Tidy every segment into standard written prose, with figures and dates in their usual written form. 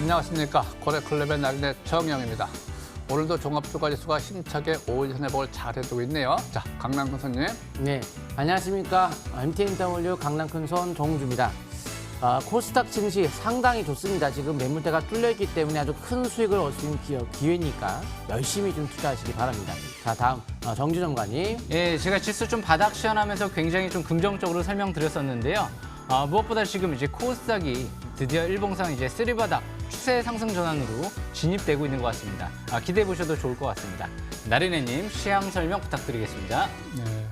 안녕하십니까. 고래클럽의 나린의 정영입니다. 오늘도 종합주가지수가 힘차게 5일 회복을 잘 해두고 있네요. 자, 강남근 손님. 네, 안녕하십니까. MTNW 강남큰손 정우주입니다. 코스닥 증시 상당히 좋습니다. 지금 매물대가 뚫려있기 때문에 아주 큰 수익을 얻을 수 있는 기회니까 열심히 좀 투자하시기 바랍니다. 자, 다음 정주 전문가님. 예, 제가 지수 좀 바닥 시연하면서 굉장히 좀 긍정적으로 설명드렸었는데요. 무엇보다 지금 이제 코스닥이 드디어 일봉상 이제 쓰리바닥 추세 상승 전환으로 진입되고 있는 것 같습니다. 기대해 보셔도 좋을 것 같습니다. 나린애님 시향 설명 부탁드리겠습니다. 네.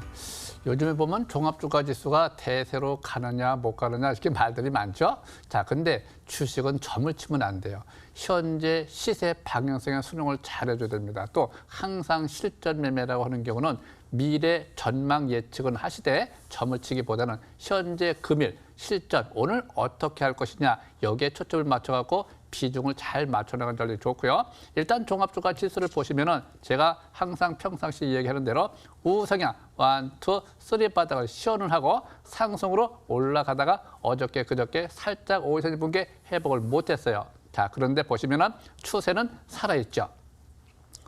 요즘에 보면 종합주가지수가 대세로 가느냐 못 가느냐 이렇게 말들이 많죠. 자, 근데 주식은 점을 치면 안 돼요. 현재 시세 방향성의 수능을 잘해줘야 됩니다. 또 항상 실전 매매라고 하는 경우는 미래 전망 예측은 하시되 점을 치기보다는 현재 금일 실전 오늘 어떻게 할 것이냐 여기에 초점을 맞춰갖고 비중을 잘 맞춰나가는 전략이 좋고요. 일단 종합주가 지수를 보시면은 제가 항상 평상시 이야기하는 대로 우상향 1, 2, 3 바닥을 시연을 하고 상승으로 올라가다가 어저께 그저께 살짝 5일선 분기 회복을 못했어요. 자, 그런데 보시면은 추세는 살아있죠.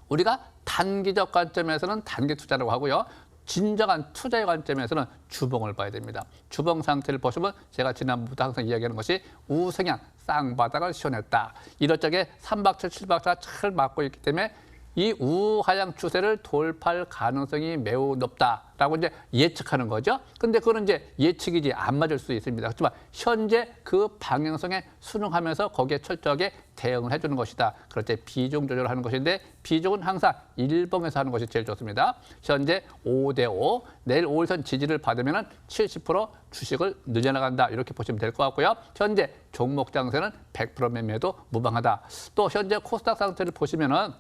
우리가 단기적 관점에서는 단기 투자라고 하고요. 진정한 투자의 관점에서는 주봉을 봐야 됩니다. 주봉 상태를 보시면 제가 지난번부터 항상 이야기하는 것이 우상향 쌍바닥을 시연했다. 이럴 적에 3박차, 7박차가 잘 맞고 있기 때문에 이 우하향 추세를 돌파할 가능성이 매우 높다라고 이제 예측하는 거죠. 근데 그거는 이제 예측이지 안 맞을 수 있습니다. 그렇지만 현재 그 방향성에 순응하면서 거기에 철저하게 대응을 해주는 것이다. 그럴 때 비중 조절을 하는 것인데 비중은 항상 일봉에서 하는 것이 제일 좋습니다. 현재 5대5, 내일 5일선 지지를 받으면 70% 주식을 늘려나간다. 이렇게 보시면 될 것 같고요. 현재 종목 장세는 100% 매매도 무방하다. 또 현재 코스닥 상태를 보시면은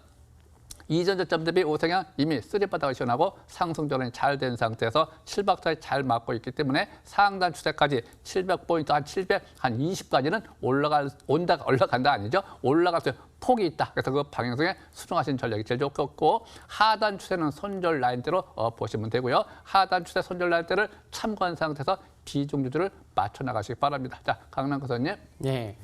이전 저점 대비 우상향 이미 쓰리바닥을 시연하고 상승 전환이 잘 된 상태에서 7박차에 잘 맞고 있기 때문에 상단 추세까지 700포인트 한 700, 한 20까지는 올라간다 아니죠. 올라갈 수 폭이 있다. 그래서 그 방향성에 수정하신 전략이 제일 좋겠고 하단 추세는 손절 라인대로 보시면 되고요. 하단 추세 손절 라인대를 참고한 상태에서 비중 조절을 맞춰 나가시기 바랍니다. 자, 강남 교수님. 네,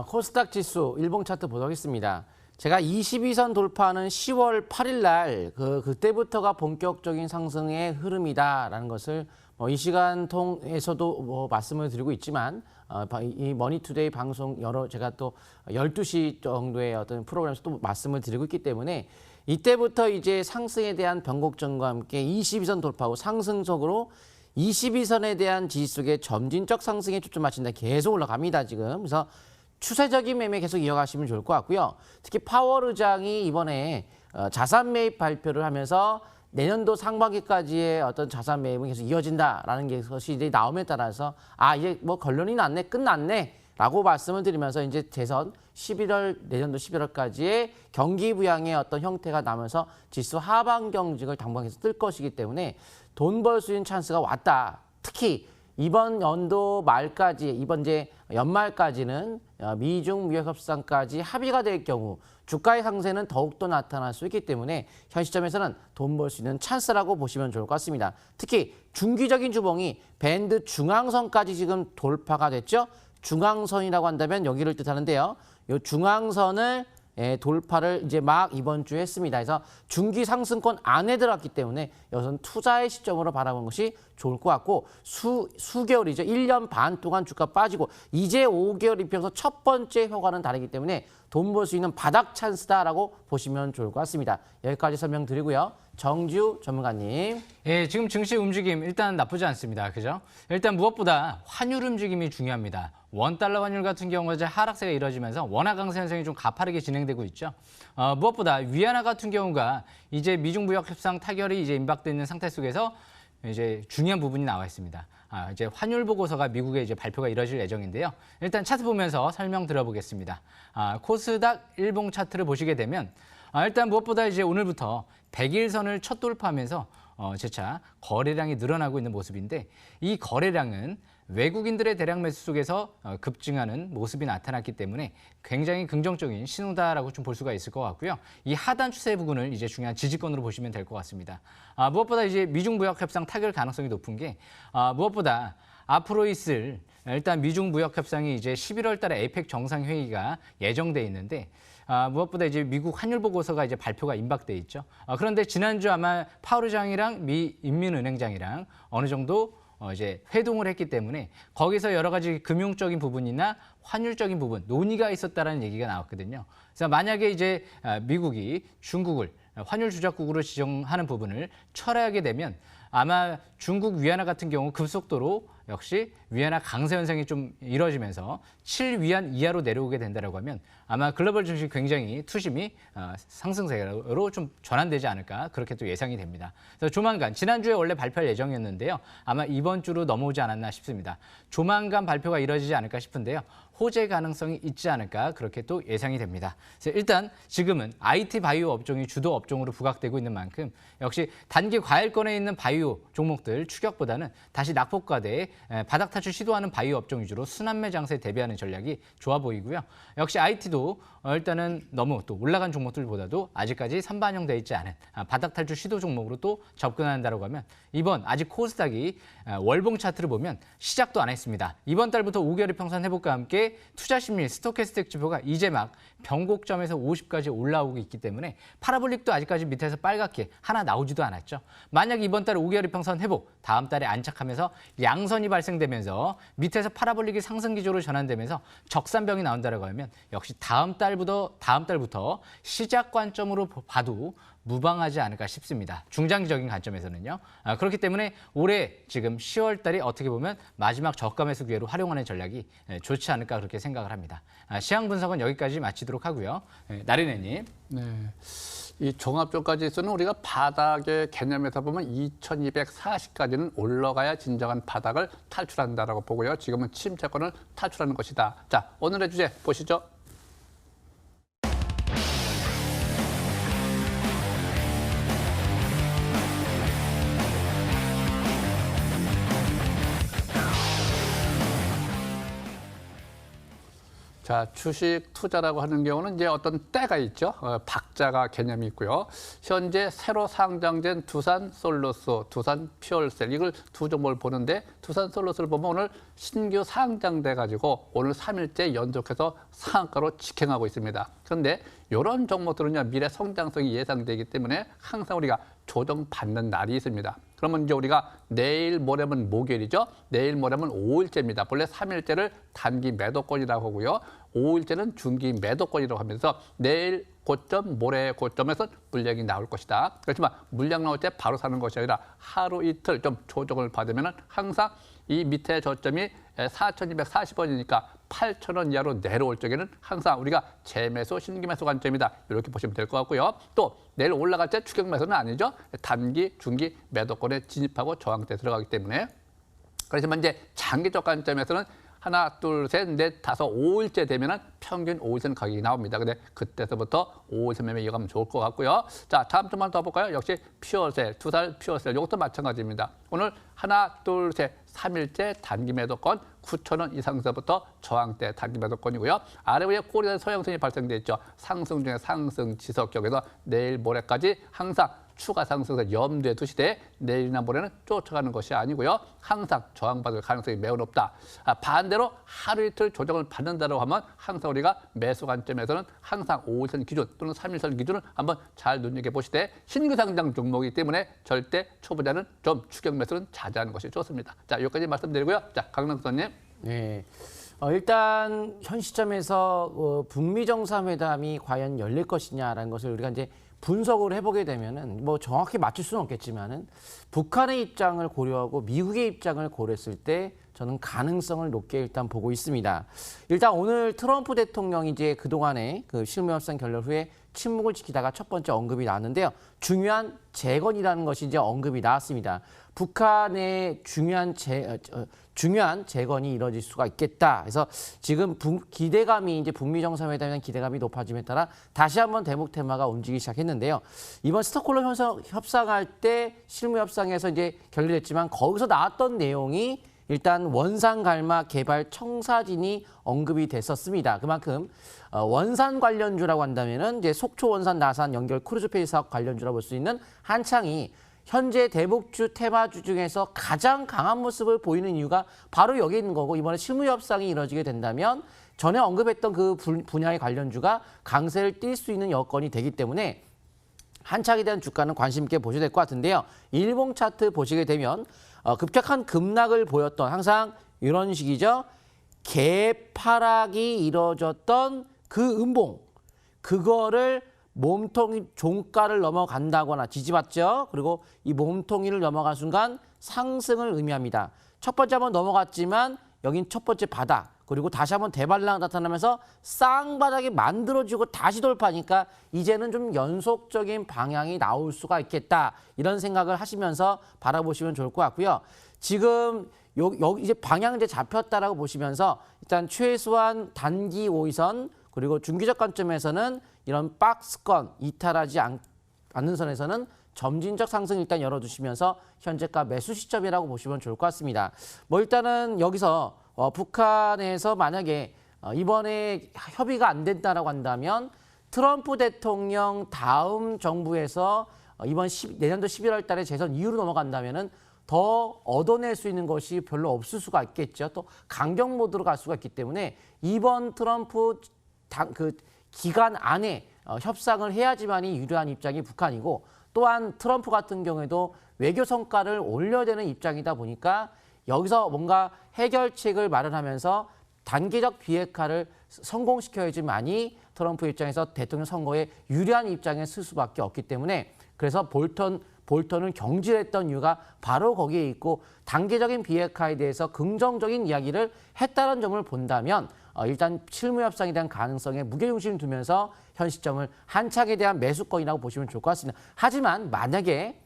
코스닥 지수 일봉 차트 보도록 하겠습니다. 제가 22선 돌파하는 10월 8일 날 그때부터가 본격적인 상승의 흐름이다라는 것을 이 시간 통해서도 말씀을 드리고 있지만 이 머니투데이 방송 제가 또 12시 정도의 어떤 프로그램에서 또 말씀을 드리고 있기 때문에 이때부터 이제 상승에 대한 변곡점과 함께 22선 돌파하고 상승적으로 22선에 대한 지수의 점진적 상승에 초점 맞춘다. 계속 올라갑니다 지금. 그래서 추세적인 매매 계속 이어가시면 좋을 것 같고요. 특히 파월 의장이 이번에 자산 매입 발표를 하면서 내년도 상반기까지의 어떤 자산 매입은 계속 이어진다라는 것이 이제 나옴에 따라서 이제 뭐 결론이 났네, 끝났네라고 말씀을 드리면서 이제 대선 11월 내년도 11월까지의 경기 부양의 어떤 형태가 나면서 지수 하방 경직을 당분간에서 뜰 것이기 때문에 돈 벌 수 있는 찬스가 왔다. 특히 이번 연도 말까지, 이번 이제 연말까지는 미중 무역 협상까지 합의가 될 경우 주가의 상승은 더욱더 나타날 수 있기 때문에 현 시점에서는 돈 벌 수 있는 찬스라고 보시면 좋을 것 같습니다. 특히 중기적인 주봉이 밴드 중앙선까지 지금 돌파가 됐죠. 중앙선이라고 한다면 여기를 뜻하는데요. 이 중앙선을 돌파를 이제 막 이번 주에 했습니다. 그래서 중기 상승권 안에 들어갔기 때문에 여기서는 투자의 시점으로 바라보는 것이 좋을 것 같고 수개월이죠. 1년 반 동안 주가 빠지고 이제 5개월 입혀서 첫 번째 효과는 다르기 때문에 돈 벌 수 있는 바닥 찬스다라고 보시면 좋을 것 같습니다. 여기까지 설명드리고요. 정지우 전문가님. 예, 지금 증시 움직임 일단 나쁘지 않습니다. 그죠? 일단 무엇보다 환율 움직임이 중요합니다. 원달러 환율 같은 경우 이제 하락세가 이뤄지면서 원화 강세 현상이 좀 가파르게 진행되고 있죠. 무엇보다 위안화 같은 경우가 이제 미중 무역 협상 타결이 이제 임박돼 있는 상태 속에서 이제 중요한 부분이 나와 있습니다. 이제 환율 보고서가 미국에 이제 발표가 이뤄질 예정인데요. 일단 차트 보면서 설명 드려보겠습니다. 코스닥 일봉 차트를 보시게 되면 일단 무엇보다 이제 오늘부터 100일선을 첫 돌파하면서 재차 거래량이 늘어나고 있는 모습인데 이 거래량은 외국인들의 대량 매수 속에서 급증하는 모습이 나타났기 때문에 굉장히 긍정적인 신호다라고 좀 볼 수가 있을 것 같고요. 이 하단 추세 부분을 이제 중요한 지지권으로 보시면 될 것 같습니다. 무엇보다 이제 미중 무역 협상 타결 가능성이 높은 게 무엇보다 앞으로 있을 일단 미중 무역 협상이 이제 11월 달에 에이펙 정상회의가 예정돼 있는데 무엇보다 이제 미국 환율 보고서가 이제 발표가 임박돼 있죠. 그런데 지난주 아마 파월 의장이랑 미 인민은행장이랑 어느 정도 이제 회동을 했기 때문에 거기서 여러 가지 금융적인 부분이나 환율적인 부분 논의가 있었다라는 얘기가 나왔거든요. 그래서 만약에 이제 미국이 중국을 환율 조작국으로 지정하는 부분을 철회하게 되면 아마 중국 위안화 같은 경우 급속도로 역시 위안화 강세 현상이 좀 이뤄지면서 7위안 이하로 내려오게 된다라고 하면 아마 글로벌 증시 굉장히 투심이 상승세로 좀 전환되지 않을까 그렇게 또 예상이 됩니다. 그래서 조만간 지난주에 원래 발표할 예정이었는데요. 아마 이번 주로 넘어오지 않았나 싶습니다. 조만간 발표가 이뤄지지 않을까 싶은데요. 호재 가능성이 있지 않을까 그렇게 또 예상이 됩니다. 그래서 일단 지금은 IT 바이오 업종이 주도 업종으로 부각되고 있는 만큼 역시 단기 과열권에 있는 바이오 종목들 추격보다는 다시 낙폭과대에 바닥 탈출 시도하는 바이오 업종 위주로 순환매 장세에 대비하는 전략이 좋아 보이고요. 역시 IT도 일단은 너무 또 올라간 종목들보다도 아직까지 선반영돼 있지 않은 바닥 탈출 시도 종목으로 또 접근한다고 하면 이번 아직 코스닥이 월봉 차트를 보면 시작도 안 했습니다. 이번 달부터 5개월 평선 회복과 함께 투자 심리 스토캐스틱 지표가 이제 막 변곡점에서 50까지 올라오고 있기 때문에 파라볼릭도 아직까지 밑에서 빨갛게 하나 나오지도 않았죠. 만약 이번 달 5개월 평선 회복, 다음 달에 안착하면서 양선이 발생되면서 밑에서 파라볼릭이 상승 기조로 전환되면서 적산병이 나온다고 하면 역시 다음 달부터 시작 관점으로 봐도 무방하지 않을까 싶습니다. 중장기적인 관점에서는요. 그렇기 때문에 올해 지금 10월 달이 어떻게 보면 마지막 저가 매수 기회로 활용하는 전략이 좋지 않을까 그렇게 생각을 합니다. 시황 분석은 여기까지 마치도록 하고요. 나린애님. 네. 이 종합주가지수는 우리가 바닥의 개념에서 보면 2240까지는 올라가야 진정한 바닥을 탈출한다라고 보고요. 지금은 침체권을 탈출하는 것이다. 자, 오늘의 주제 보시죠. 자, 주식 투자라고 하는 경우는 이제 어떤 때가 있죠. 박자가 개념이 있고요. 현재 새로 상장된 두산 솔루스, 두산 퓨얼셀 이걸 두 종목을 보는데 두산 솔루스를 보면 오늘 신규 상장돼 가지고 오늘 3일째 연속해서 상한가로 직행하고 있습니다. 그런데 이런 종목들은요 미래 성장성이 예상되기 때문에 항상 우리가 조정받는 날이 있습니다. 그러면 이제 우리가 내일 모레면 목요일이죠. 내일 모레면 5일째입니다. 본래 3일째를 단기 매도권이라고 하고요. 5일째는 중기 매도권이라고 하면서 내일 고점, 모레 고점에서 물량이 나올 것이다. 그렇지만 물량 나올 때 바로 사는 것이 아니라 하루 이틀 좀 조정을 받으면 항상 이 밑에 저점이 4,240원이니까 8,000원 이하로 내려올 적에는 항상 우리가 재매수, 신규매수 관점이다. 이렇게 보시면 될 것 같고요. 또 내일 올라갈 때 추격매수는 아니죠. 단기, 중기 매도권에 진입하고 저항대 들어가기 때문에 그렇지만 이제 장기적 관점에서는 하나, 둘, 셋, 넷, 다섯, 5일째 되면은 평균 5일선 가격이 나옵니다. 근데 그때서부터 5일선 매매 이어가면 좋을 것 같고요. 자, 다음 주만 더 볼까요? 역시 퓨어셀, 두살 퓨어셀, 이것도 마찬가지입니다. 오늘 하나, 둘, 셋, 3일째 단기 매도권 9,000원 이상서부터 저항대 단기 매도권이고요. 아래 위에 꼬리에 소형선이 발생돼 있죠. 상승 중에 상승 지속격에서 내일 모레까지 항상 추가 상승을 염두에 두시되 내일이나 모레는 쫓아가는 것이 아니고요. 항상 저항받을 가능성이 매우 높다. 반대로 하루 이틀 조정을 받는다고 하면 항상 우리가 매수 관점에서는 항상 5일선 기준 또는 3일선 기준을 한번 잘 눈여겨보시되 신규 상장 종목이기 때문에 절대 초보자는 좀 추격 매수는 자제하는 것이 좋습니다. 자, 여기까지 말씀드리고요. 자, 강남선님. 네. 일단 현 시점에서 북미 정상회담이 과연 열릴 것이냐라는 것을 우리가 이제 분석을 해보게 되면은 뭐 정확히 맞출 수는 없겠지만은 북한의 입장을 고려하고 미국의 입장을 고려했을 때 저는 가능성을 높게 일단 보고 있습니다. 일단 오늘 트럼프 대통령이 이제 그동안에 그 실무 협상 결렬 후에 침묵을 지키다가 첫 번째 언급이 나왔는데요. 중요한 재건이라는 것이 이제 언급이 나왔습니다. 북한의 중요한 재건이 이뤄질 수가 있겠다. 그래서 지금 기대감이 이제 북미 정상회담에 대한 기대감이 높아짐에 따라 다시 한번 대북 테마가 움직이기 시작했는데요. 이번 스톡홀름 협상할 때 실무 협상에서 이제 결렬됐지만 거기서 나왔던 내용이 일단 원산 갈마 개발 청사진이 언급이 됐었습니다. 그만큼 원산 관련주라고 한다면은 이제 속초 원산 나산 연결 크루즈 페이 사업 관련주라고 볼 수 있는 한창이 현재 대북주 테마주 중에서 가장 강한 모습을 보이는 이유가 바로 여기 있는 거고, 이번에 실무 협상이 이루어지게 된다면 전에 언급했던 그 분야의 관련주가 강세를 띨 수 있는 여건이 되기 때문에 한차에 대한 주가는 관심 있게 보셔야 될 것 같은데요. 일봉 차트 보시게 되면 급격한 급락을 보였던, 항상 이런 식이죠. 개파락이 이루어졌던 그 음봉, 그거를 몸통이 종가를 넘어간다거나 지지받죠. 그리고 이 몸통이를 넘어간 순간 상승을 의미합니다. 첫 번째 한번 넘어갔지만 여긴 첫 번째 바닥, 그리고 다시 한번 대반락 나타나면서 쌍바닥이 만들어지고 다시 돌파하니까 이제는 좀 연속적인 방향이 나올 수가 있겠다, 이런 생각을 하시면서 바라보시면 좋을 것 같고요. 지금 여기 이제 방향 이제 잡혔다라고 보시면서 일단 최소한 단기 5위선, 그리고 중기적 관점에서는 이런 박스권 이탈하지 않는 선에서는 점진적 상승 일단 열어두시면서 현재가 매수 시점이라고 보시면 좋을 것 같습니다. 뭐 일단은 여기서 북한에서 만약에 이번에 협의가 안 된다라고 한다면 트럼프 대통령 다음 정부에서 이번 내년도 11월 달에 재선 이후로 넘어간다면은 더 얻어낼 수 있는 것이 별로 없을 수가 있겠죠. 또 강경 모드로 갈 수가 있기 때문에 이번 트럼프 기간 안에 협상을 해야지만이 유리한 입장이 북한이고, 또한 트럼프 같은 경우에도 외교 성과를 올려야 되는 입장이다 보니까 여기서 뭔가 해결책을 마련하면서 단계적 비핵화를 성공시켜야지만이 트럼프 입장에서 대통령 선거에 유리한 입장에 쓸 수밖에 없기 때문에, 그래서 볼턴을 경질했던 이유가 바로 거기에 있고, 단계적인 비핵화에 대해서 긍정적인 이야기를 했다는 점을 본다면 일단 실무 협상에 대한 가능성에 무게중심을 두면서 현 시점을 한창에 대한 매수권이라고 보시면 좋을 것 같습니다. 하지만 만약에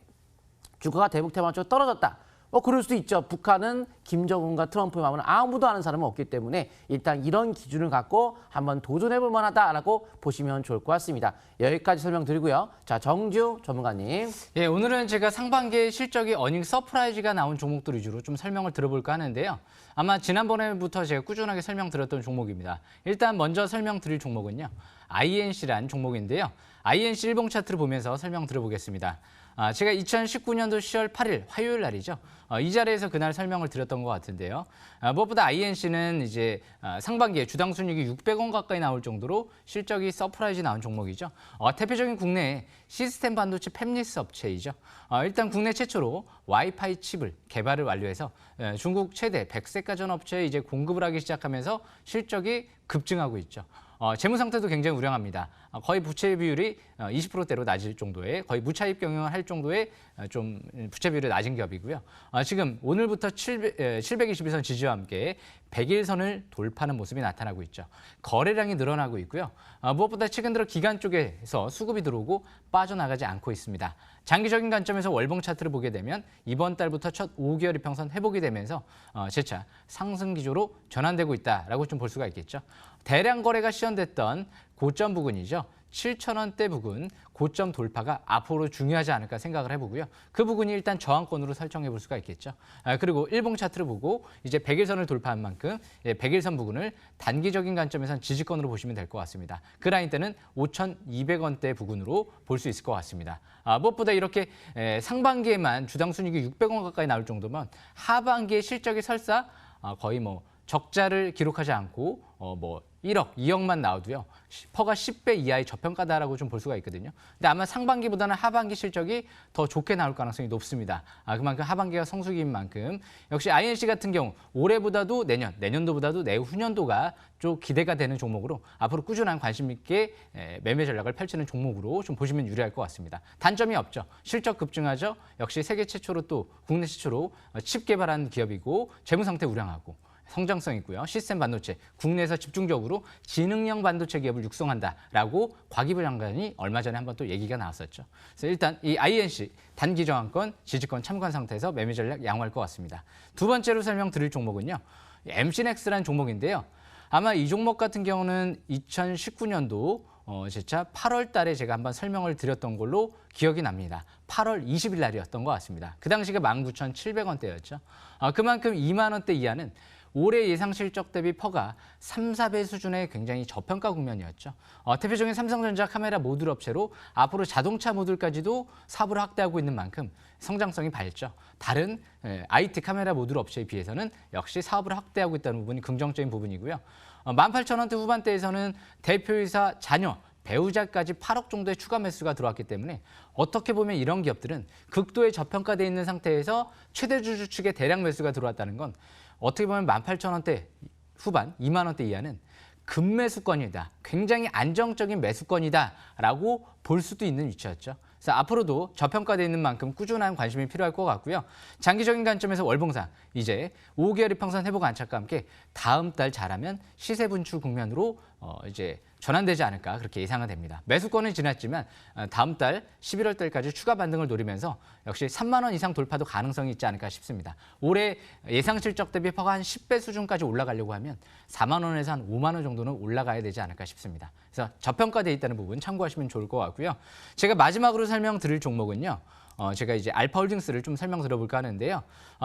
주가가 대북 테마주로 떨어졌다, 그럴 수도 있죠. 북한은 김정은과 트럼프의 마음은 아무도 아는 사람은 없기 때문에 일단 이런 기준을 갖고 한번 도전해볼 만하다라고 보시면 좋을 것 같습니다. 여기까지 설명드리고요. 자, 정주 전문가님. 예, 오늘은 제가 상반기에 실적이 어닝 서프라이즈가 나온 종목들 위주로 좀 설명을 들어볼까 하는데요. 아마 지난번에부터 제가 꾸준하게 설명드렸던 종목입니다. 일단 먼저 설명드릴 종목은요, INC라는 종목인데요. INC 일봉 차트를 보면서 설명 들어보겠습니다. 제가 2019년도 10월 8일 화요일 날이죠. 이 자리에서 그날 설명을 드렸던 것 같은데요. 무엇보다 INC는 이제 상반기에 주당 순이익이 600원 가까이 나올 정도로 실적이 서프라이즈 나온 종목이죠. 대표적인 국내 시스템 반도체 팹리스 업체이죠. 일단 국내 최초로 와이파이 칩을 개발을 완료해서 중국 최대 백색가전 업체에 이제 공급을 하기 시작하면서 실적이 급증하고 있죠. 재무 상태도 굉장히 우량합니다. 거의 부채 비율이 20%대로 낮을 정도의, 거의 무차입 경영을 할 정도의 좀 부채 비율이 낮은 기업이고요. 지금 오늘부터 722선 지지와 함께 100일선을 돌파하는 모습이 나타나고 있죠. 거래량이 늘어나고 있고요. 무엇보다 최근 들어 기관 쪽에서 수급이 들어오고 빠져나가지 않고 있습니다. 장기적인 관점에서 월봉 차트를 보게 되면 이번 달부터 첫 5개월 이평선 회복이 되면서 재차 상승 기조로 전환되고 있다라고 좀 볼 수가 있겠죠. 대량 거래가 시현됐던 고점 부근이죠. 7,000원대 부근 고점 돌파가 앞으로 중요하지 않을까 생각을 해보고요. 그 부분이 일단 저항권으로 설정해 볼 수가 있겠죠. 그리고 일봉 차트를 보고 이제 100일선을 돌파한 만큼 100일선 부근을 단기적인 관점에선 지지권으로 보시면 될 것 같습니다. 그 라인대는 5,200원대 부근으로 볼 수 있을 것 같습니다. 무엇보다 이렇게 상반기에만 주당 순이익이 600원 가까이 나올 정도면 하반기에 실적이 설사 거의 뭐 적자를 기록하지 않고 1억, 2억만 나와도요. 퍼가 10배 이하의 저평가다라고 좀 볼 수가 있거든요. 근데 아마 상반기보다는 하반기 실적이 더 좋게 나올 가능성이 높습니다. 그만큼 하반기가 성수기인 만큼 역시 INC 같은 경우 올해보다도 내년도보다도 내후년도가 좀 기대가 되는 종목으로 앞으로 꾸준한 관심 있게 매매 전략을 펼치는 종목으로 좀 보시면 유리할 것 같습니다. 단점이 없죠. 실적 급증하죠. 역시 세계 최초로 또 국내 최초로 칩 개발한 기업이고 재무 상태 우량하고 성장성 있고요. 시스템 반도체, 국내에서 집중적으로 지능형 반도체 기업을 육성한다라고 곽이부 장관이 얼마 전에 한번 또 얘기가 나왔었죠. 그래서 일단 이 INC 단기 저항권, 지지권 참관 상태에서 매매 전략 양호할 것 같습니다. 두 번째로 설명드릴 종목은요. MC넥스라는 종목인데요. 아마 이 종목 같은 경우는 2019년도 제차 8월 달에 제가 한번 설명을 드렸던 걸로 기억이 납니다. 8월 20일 날이었던 것 같습니다. 그 당시가 19,700원대였죠. 그만큼 2만 원대 이하는 올해 예상 실적 대비 퍼가 3, 4배 수준의 굉장히 저평가 국면이었죠. 대표적인 삼성전자 카메라 모듈 업체로 앞으로 자동차 모듈까지도 사업을 확대하고 있는 만큼 성장성이 밝죠. 다른 IT 카메라 모듈 업체에 비해서는 역시 사업을 확대하고 있다는 부분이 긍정적인 부분이고요. 18,000원대 후반대에서는 대표이사 자녀, 배우자까지 8억 정도의 추가 매수가 들어왔기 때문에 어떻게 보면 이런 기업들은 극도의 저평가되어 있는 상태에서 최대주주 측의 대량 매수가 들어왔다는 건 어떻게 보면 18,000원대 후반, 2만 원대 이하는 급매수권이다. 굉장히 안정적인 매수권이다라고 볼 수도 있는 위치였죠. 그래서 앞으로도 저평가되어 있는 만큼 꾸준한 관심이 필요할 것 같고요. 장기적인 관점에서 월봉상 이제 5개월 이평선 회복 안착과 함께 다음 달 잘하면 시세 분출 국면으로 이제 전환되지 않을까 그렇게 예상은 됩니다. 매수권은 지났지만 다음 달 11월 달까지 추가 반등을 노리면서 역시 3만 원 이상 돌파도 가능성이 있지 않을까 싶습니다. 올해 예상 실적 대비 퍼가 한 10배 수준까지 올라가려고 하면 4만 원에서 한 5만 원 정도는 올라가야 되지 않을까 싶습니다. 그래서 저평가되어 있다는 부분 참고하시면 좋을 것 같고요. 제가 마지막으로 설명드릴 종목은요. 제가 이제 알파홀딩스를 좀 설명드려볼까 하는데요.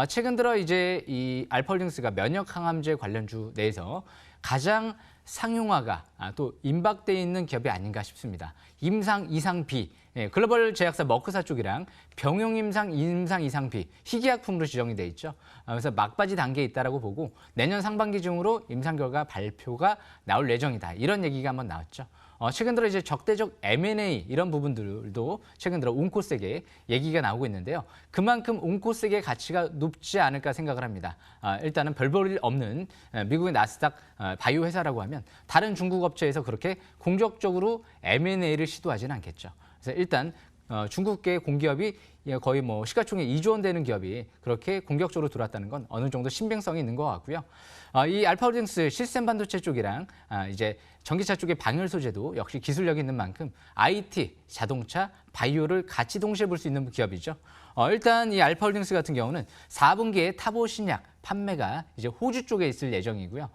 최근 들어 이제 이 알파홀딩스가 면역 항암제 관련주 내에서 가장 상용화가 또 임박돼 있는 기업이 아닌가 싶습니다. 임상, 이상, 비, 글로벌 제약사 머크사 쪽이랑 병용 임상, 이상, 비, 희귀약품으로 지정이 돼 있죠. 그래서 막바지 단계에 있다라고 보고 내년 상반기 중으로 임상 결과 발표가 나올 예정이다. 이런 얘기가 한번 나왔죠. 최근 들어 이제 적대적 M&A 이런 부분들도 최근 들어 온코스닥에 얘기가 나오고 있는데요. 그만큼 온코스닥의 가치가 높지 않을까 생각을 합니다. 일단은 별 볼 일 없는 미국의 나스닥 바이오 회사라고 하면 다른 중국 업체에서 그렇게 공격적으로 M&A를 시도하지는 않겠죠. 그래서 일단 중국계 공기업이 거의 뭐 시가총액 2조 원 되는 기업이 그렇게 공격적으로 들어왔다는 건 어느 정도 신빙성이 있는 것 같고요. 이 알파홀딩스 시스템 반도체 쪽이랑 이제 전기차 쪽의 방열 소재도 역시 기술력이 있는 만큼 IT, 자동차, 바이오를 같이 동시에 볼 수 있는 기업이죠. 일단 이 알파홀딩스 같은 경우는 4분기에 타보 신약 판매가 이제 호주 쪽에 있을 예정이고요.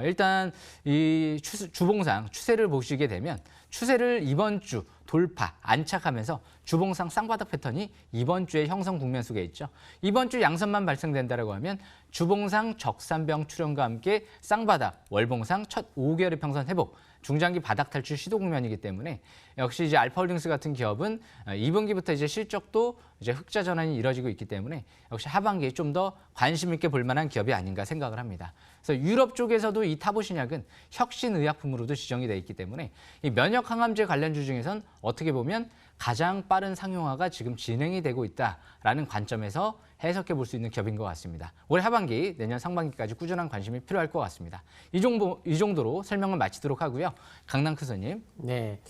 일단 이 주봉상 추세를 보시게 되면 추세를 이번 주 돌파, 안착하면서 주봉상 쌍바닥 패턴이 이번 주에 형성 국면 속에 있죠. 이번 주 양선만 발생된다고 하면 주봉상 적산병 출현과 함께 쌍바닥, 월봉상 첫 5개월 이평선 회복, 중장기 바닥 탈출 시도 국면이기 때문에 역시 이제 알파홀딩스 같은 기업은 2분기부터 이제 실적도 이제 흑자 전환이 이뤄지고 있기 때문에 역시 하반기에 좀 더 관심 있게 볼 만한 기업이 아닌가 생각을 합니다. 그래서 유럽 쪽에서도 이 타보신약은 혁신의약품으로도 지정이 돼 있기 때문에 이 면역 항암제 관련주 중에선 어떻게 보면 가장 빠른 상용화가 지금 진행이 되고 있다라는 관점에서 해석해 볼 수 있는 기업인 것 같습니다. 올 하반기, 내년 상반기까지 꾸준한 관심이 필요할 것 같습니다. 이 정도로 설명을 마치도록 하고요. 강남크선님. 네.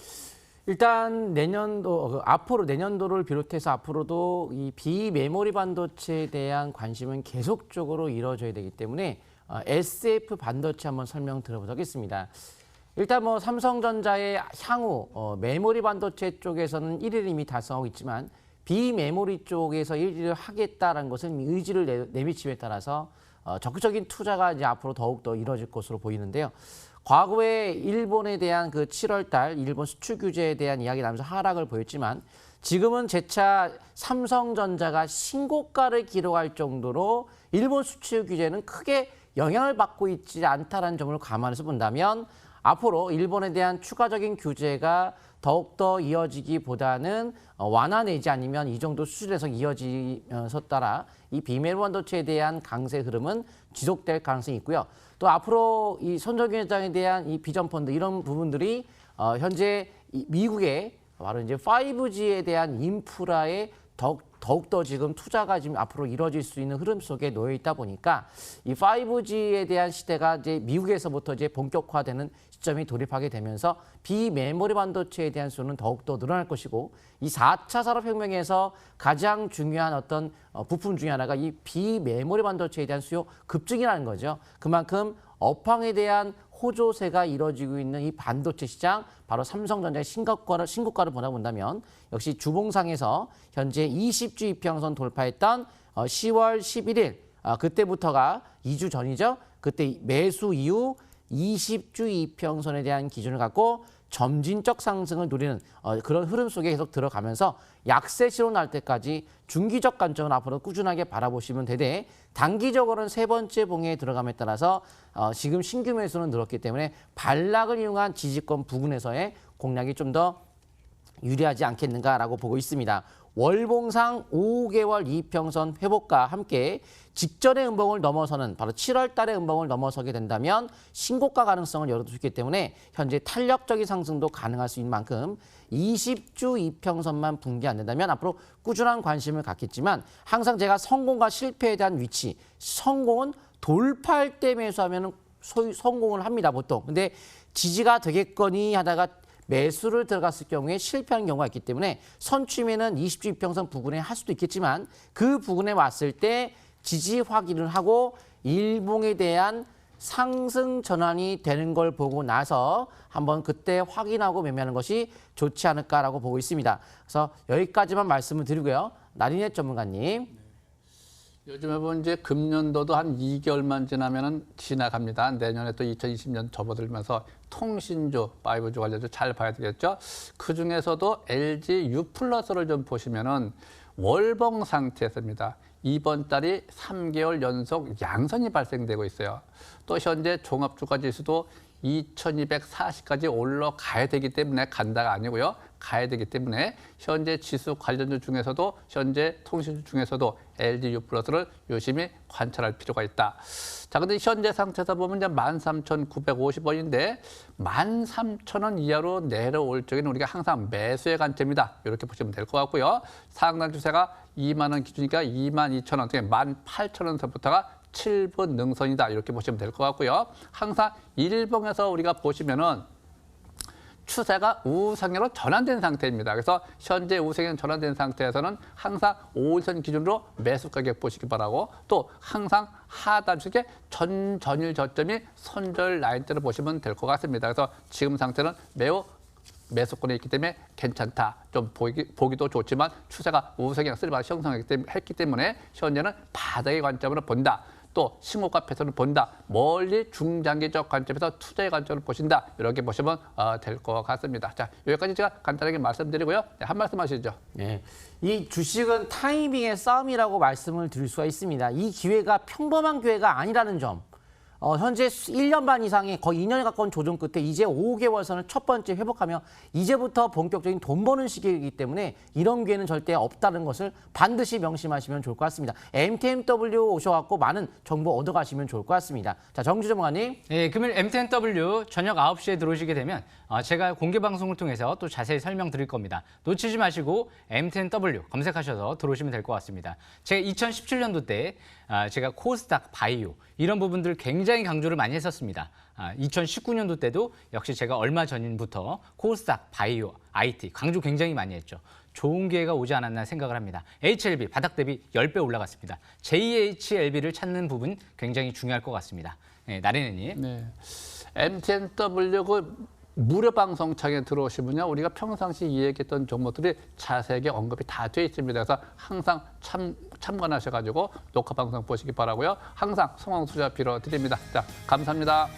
일단 내년도 앞으로 내년도를 비롯해서 앞으로도 이 비메모리 반도체에 대한 관심은 계속적으로 이루어져야 되기 때문에 SF 반도체 한번 설명 드려보도록 하겠습니다. 일단 뭐 삼성전자의 향후 메모리 반도체 쪽에서는 1위를 이미 달성하고 있지만 비메모리 쪽에서 1위를 하겠다라는 것은 의지를 내비침에 따라서 적극적인 투자가 이제 앞으로 더욱더 이루어질 것으로 보이는데요. 과거에 일본에 대한 그 7월 달 일본 수출 규제에 대한 이야기 나면서 하락을 보였지만 지금은 재차 삼성전자가 신고가를 기록할 정도로 일본 수출 규제는 크게 영향을 받고 있지 않다는 점을 감안해서 본다면 앞으로 일본에 대한 추가적인 규제가 더욱더 이어지기보다는 완화 내지 아니면 이 정도 수준에서 이어지면서 따라 이 비메모리 반도체에 대한 강세 흐름은 지속될 가능성이 있고요. 또 앞으로 이 손정균 회장에 대한 이 비전 펀드 이런 부분들이 현재 미국의 바로 이제 5G에 대한 인프라에 더욱더 지금 투자가 지금 앞으로 이루어질 수 있는 흐름 속에 놓여 있다 보니까 이 5G에 대한 시대가 이제 미국에서부터 이제 본격화되는 시점이 돌입하게 되면서 비메모리 반도체에 대한 수는 더욱더 늘어날 것이고 이 4차 산업혁명에서 가장 중요한 어떤 부품 중에 하나가 이 비메모리 반도체에 대한 수요 급증이라는 거죠. 그만큼 업황에 대한 호조세가 이루어지고 있는 이 반도체 시장, 바로 삼성전자의 신고가를 보다 본다면 역시 주봉상에서 현재 20주 이평선 돌파했던 10월 11일 그때부터가 2주 전이죠. 그때 매수 이후 20주 이평선에 대한 기준을 갖고 점진적 상승을 노리는 그런 흐름 속에 계속 들어가면서 약세 신호 날 때까지 중기적 관점을 앞으로 꾸준하게 바라보시면 되되 단기적으로는 세 번째 봉에 들어감에 따라서 지금 신규 매수는 늘었기 때문에 반락을 이용한 지지권 부근에서의 공략이 좀 더 유리하지 않겠는가라고 보고 있습니다. 월봉상 5개월 이평선 회복과 함께 직전의 음봉을 넘어서는 바로 7월 달의 음봉을 넘어서게 된다면 신고가 가능성을 열어둘 수 있기 때문에 현재 탄력적인 상승도 가능할 수 있는 만큼 20주 이평선만 붕괴 안 된다면 앞으로 꾸준한 관심을 갖겠지만 항상 제가 성공과 실패에 대한 위치, 성공은 돌파할 때 매수하면 성공을 합니다, 보통. 근데 지지가 되겠거니 하다가 매수를 들어갔을 경우에 실패하는 경우가 있기 때문에 선취매는 20주 이평선 부근에 할 수도 있겠지만 그 부근에 왔을 때 지지 확인을 하고 일봉에 대한 상승 전환이 되는 걸 보고 나서 한번 그때 확인하고 매매하는 것이 좋지 않을까라고 보고 있습니다. 그래서 여기까지만 말씀을 드리고요. 나린의 전문가님. 요즘에 보면 이제 금년도도 한 2개월만 지나면은 지나갑니다. 내년에 또 2020년 접어들면서 통신주, 5G 관련주 잘 봐야 되겠죠. 그 중에서도 LG U+를 좀 보시면은 월봉 상태였습니다. 이번 달이 3개월 연속 양선이 발생되고 있어요. 또 현재 종합주가 지수도 2240까지 올라가야 되기 때문에 간다가 아니고요. 가야 되기 때문에 현재 지수 관련주 중에서도 현재 통신주 중에서도 LG U+를 유심히 관찰할 필요가 있다. 자, 근데 현재 상태에서 보면 이제 13,950원인데 13,000원 이하로 내려올 적에는 우리가 항상 매수의 관점이다. 이렇게 보시면 될 것 같고요. 상단 추세가 2만 원 기준이니까 22,000원, 18,000원서부터가 7분 능선이다. 이렇게 보시면 될 것 같고요. 항상 일봉에서 우리가 보시면은 추세가 우상향으로 전환된 상태입니다. 그래서 현재 우상향 전환된 상태에서는 항상 5일선 기준으로 매수 가격 보시기 바라고 또 항상 하단 축에 전일 저점이 손절 라인대로 보시면 될 것 같습니다. 그래서 지금 상태는 매우 매수권에 있기 때문에 괜찮다. 좀 보기도 좋지만 추세가 우상향 쓸바 형성했기 때문에 현재는 바닥의 관점으로 본다. 또 신고가 패턴을 본다. 멀리 중장기적 관점에서 투자의 관점을 보신다. 이렇게 보시면 될 것 같습니다. 자, 여기까지 제가 간단하게 말씀드리고요. 네, 한 말씀 하시죠. 네, 이 주식은 타이밍의 싸움이라고 말씀을 드릴 수가 있습니다. 이 기회가 평범한 기회가 아니라는 점. 현재 1년 반 이상의 거의 2년에 가까운 조정 끝에 이제 5개월 선을 첫 번째 회복하며 이제부터 본격적인 돈 버는 시기이기 때문에 이런 기회는 절대 없다는 것을 반드시 명심하시면 좋을 것 같습니다. MTMW 오셔갖고 많은 정보 얻어가시면 좋을 것 같습니다. 자, 정주 전문가님. 예, 금일 MTMW 저녁 9시에 들어오시게 되면 제가 공개 방송을 통해서 또 자세히 설명드릴 겁니다. 놓치지 마시고 MTMW 검색하셔서 들어오시면 될 것 같습니다. 제가 2017년도 때 제가 코스닥, 바이오 이런 부분들 굉장히 강조를 많이 했었습니다. 2019년도 때도 역시 제가 얼마 전부터 코스닥, 바이오, IT 강조 굉장히 많이 했죠. 좋은 기회가 오지 않았나 생각을 합니다. HLB 바닥 대비 10배 올라갔습니다. JHLB를 찾는 부분 굉장히 중요할 것 같습니다. 네, 나린이님. 네, MTNW 무료 방송창에 들어오시면요, 우리가 평상시 이야기했던 종목들이 자세하게 언급이 다 되어 있습니다. 그래서 항상 참관하셔가지고 녹화 방송 보시기 바라고요. 항상 성황 투자 빌어드립니다. 자, 감사합니다.